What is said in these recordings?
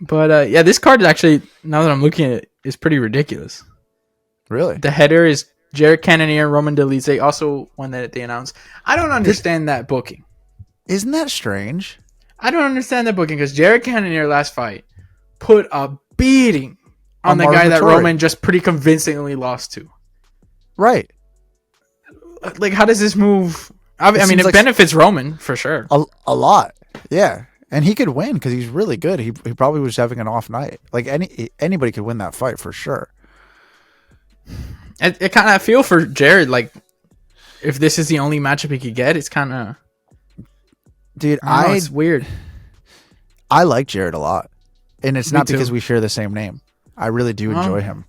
But yeah, this card is actually, now that I'm looking at it, is pretty ridiculous. Really? The header is Jared Cannonier, Roman Dolidze, also one that they announced. I don't understand that booking. Isn't that strange? I don't understand that booking because Jared Cannonier last fight put a beating on the guy that Roman just pretty convincingly lost to. Right. Like, how does this move? I mean, it benefits Roman for sure. A lot. Yeah. And he could win because he's really good. He probably was having an off night. Like anybody could win that fight for sure. I kind of feel for Jared, like, if this is the only matchup he could get, it's kind of... Dude, it's weird. I like Jared a lot. And it's not because too. we share the same name. I really do enjoy him.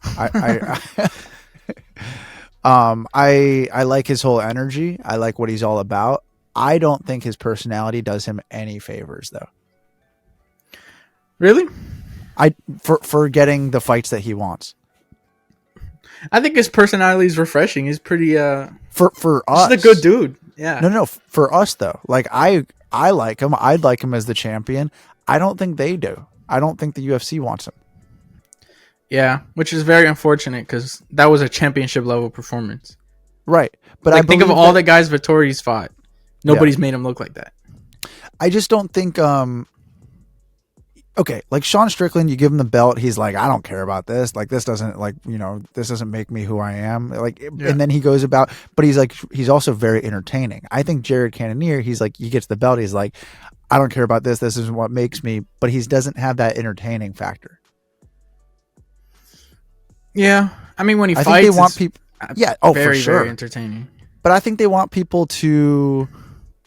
I like his whole energy. I like what he's all about. I don't think his personality does him any favors, though. Really? For getting the fights that he wants. I think his personality is refreshing. He's pretty for us. He's a good dude. Yeah. No, for us though. Like I like him. I'd like him as the champion. I don't think they do. I don't think the UFC wants him. Yeah, which is very unfortunate because that was a championship level performance. Right. But like, think of all the guys Vettori's fought. Nobody's made him look like that. I just don't think okay, like Sean Strickland, you give him the belt, he's like, I don't care about this. Like this doesn't this doesn't make me who I am. Like and then he goes about, but he's also very entertaining. I think Jared Cannonier, he's like, he gets the belt, he's like, I don't care about this. This is what makes me, but he doesn't have that entertaining factor. Yeah. I mean, when he fights, think they want people very, for sure. very entertaining. But I think they want people to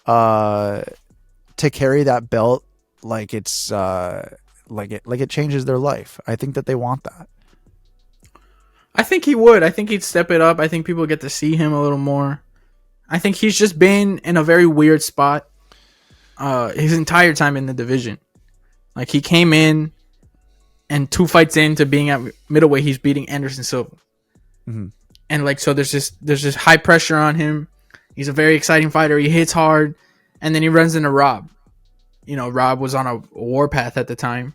carry that belt like it's like it changes their life. I think that they want that. I think he would. I think he'd step it up. I think people get to see him a little more. I think he's just been in a very weird spot his entire time in the division. Like, he came in and 2 fights into being at middleweight, he's beating Anderson Silva. Mm-hmm. And like, so there's just high pressure on him. He's a very exciting fighter. He hits hard, and then he runs into Rob. You know, Rob was on a warpath at the time.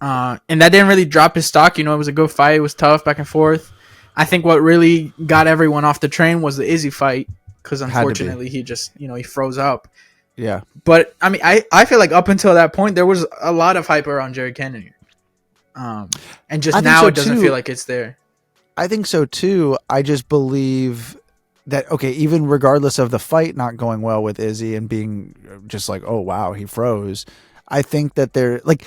And that didn't really drop his stock. You know, it was a good fight. It was tough, back and forth. I think what really got everyone off the train was the Izzy fight, because unfortunately he just, he froze up. Yeah. But, I mean, I feel like up until that point, there was a lot of hype around Jared Cannonier. And just now it doesn't feel like it's there. I think so, too. I just believe that, okay, even regardless of the fight not going well with Izzy and being just like, oh, wow, he froze, I think that they're, like,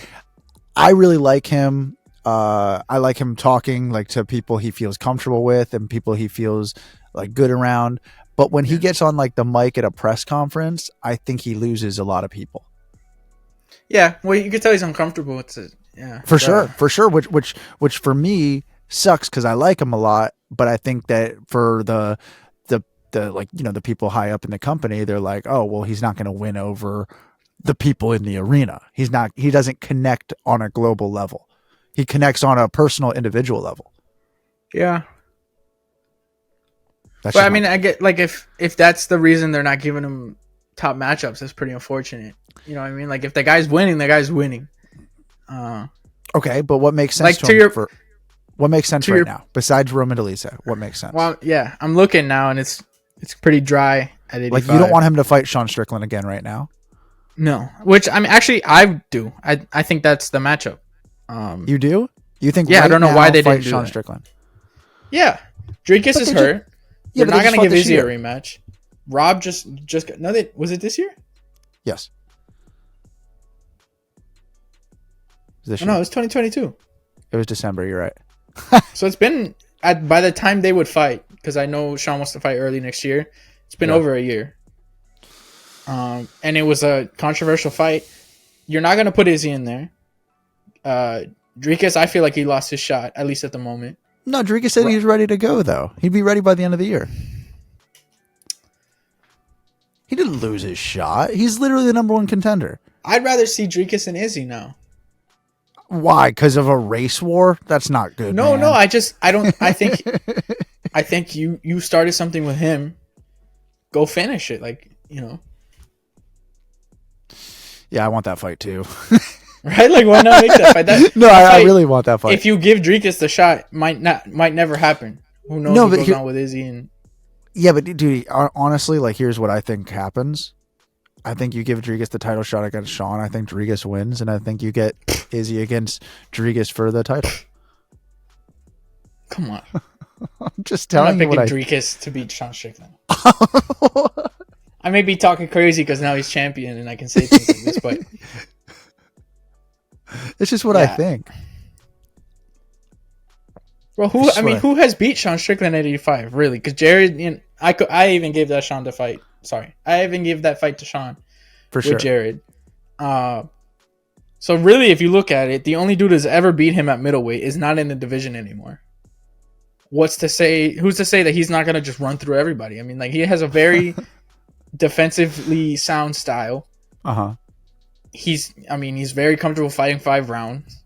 I really like him. I like him talking, like, to people he feels comfortable with and people he feels, like, good around. But when he gets on, like, the mic at a press conference, I think he loses a lot of people. Yeah, well, you can tell he's uncomfortable with it. Yeah, for sure. Which for me sucks because I like him a lot, but I think that for the like, the people high up in the company, they're like, oh, well, he's not going to win over the people in the arena. He doesn't connect on a global level. He connects on a personal, individual level. Yeah. But I mean, I get, like, if that's the reason they're not giving him top matchups, that's pretty unfortunate. You know what I mean? Like, if the guy's winning, the guy's winning. Okay, but what makes sense like what makes sense right now besides Roman Dolidze? What makes sense? Well, yeah, I'm looking now, and it's pretty dry at 85. Like, you don't want him to fight Sean Strickland again right now? No, which, I mean, actually, I do. I think that's the matchup. You do? You think? Yeah, right, I don't know why they didn't do Sean that. Strickland. Yeah, Dricus is hurt. Yeah, they're not going to give Izzy a rematch. Rob just got, was it this year? Yes. No, it was 2022. It was December. You're right. So it's been by the time they would fight, because I know Sean wants to fight early next year. It's been over a year. And it was a controversial fight. You're not gonna put Izzy in there. Dricus, I feel like he lost his shot, at least at the moment. No, Dricus said he was ready to go, though. He'd be ready by the end of the year. He didn't lose his shot. He's literally the number 1 contender. I'd rather see Dricus and Izzy now. Why? Because of a race war? That's not good. No, man. I think you started something with him. Go finish it, like, Yeah, I want that fight too. right? Like, why not make that fight? No, that I fight, really want that fight. if you give Dricus the shot, might never happen. Who knows No, what but goes on with Izzy and yeah, but dude, honestly, like here's what I think happens. I think you give Dricus the title shot against Sean. I think Dricus wins, and I think you get Izzy against Dricus for the title. come on. I'm just I'm telling not you what picking Dricus to beat Sean Strickland. I may be talking crazy because now he's champion and I can say things like this, but it's just what I think. Well, who has beat Sean Strickland at 85? Really? Because Jared, I even gave that Sean the fight. Sorry, I even gave that fight to Sean for sure. With Jared. So really, if you look at it, the only dude that's ever beat him at middleweight is not in the division anymore. Who's to say that he's not gonna just run through everybody? I mean, like, he has a very defensively sound style. He's very comfortable fighting 5 rounds.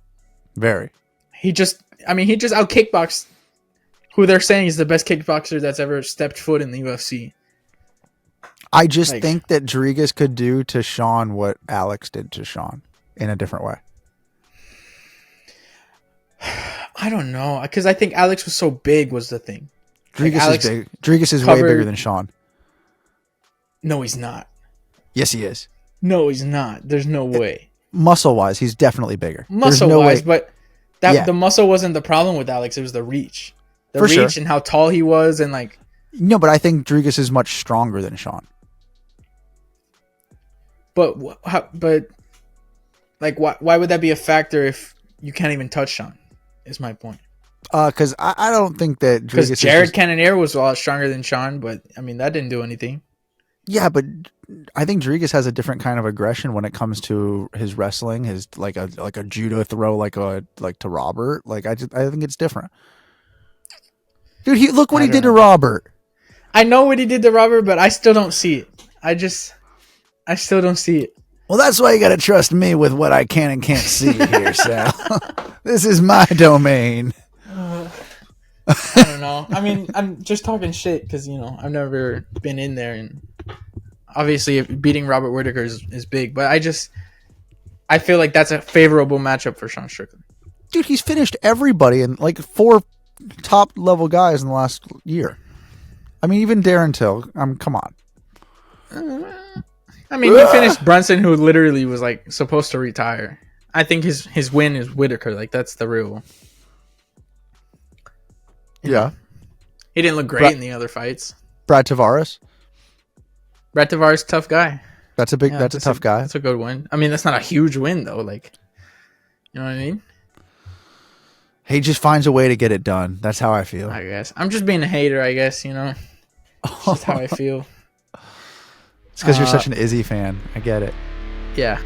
Very. He just out kickboxed who they're saying is the best kickboxer that's ever stepped foot in the UFC. I just think that Dricus could do to Sean what Alex did to Sean in a different way. I don't know, because I think Alex was so big was the thing. Dricus is big. Dricus is way bigger than Sean. No, he's not. Yes, he is. No, he's not. There's no way. Muscle-wise, he's definitely bigger. Muscle-wise, but the muscle wasn't the problem with Alex. It was the reach. The reach and how tall he was and like... No, but I think Dricus is much stronger than Sean. But like, why would that be a factor if you can't even touch Sean? Is my point. Because I don't think that Dricus... Because Jared Cannonier was a lot stronger than Sean, but I mean, that didn't do anything. Yeah, but I think Dricus has a different kind of aggression when it comes to his wrestling, his like a judo throw, like to Robert. Like I think it's different. Dude, look what he did to Robert. I know what he did to Robert, but I still don't see it. I still don't see it. Well, that's why you got to trust me with what I can and can't see here, Sal. This is my domain. I don't know. I mean, I'm just talking shit because, I've never been in there, and obviously beating Robert Whittaker is big, but I feel like that's a favorable matchup for Sean Strickland. Dude, he's finished everybody and like 4 top level guys in the last year. I mean, even Darren Till. Come on. I mean, he finished Brunson, who literally was like supposed to retire. I think his win is Whittaker. Like, that's the real. Yeah. He didn't look great in the other fights. Brad Tavares. Brad Tavares, tough guy. That's a tough guy. That's a good win. I mean, that's not a huge win though. Like, you know what I mean? He just finds a way to get it done. That's how I feel. I guess I'm just being a hater. I guess That's just how I feel. It's because you're such an Izzy fan. I get it. Yeah.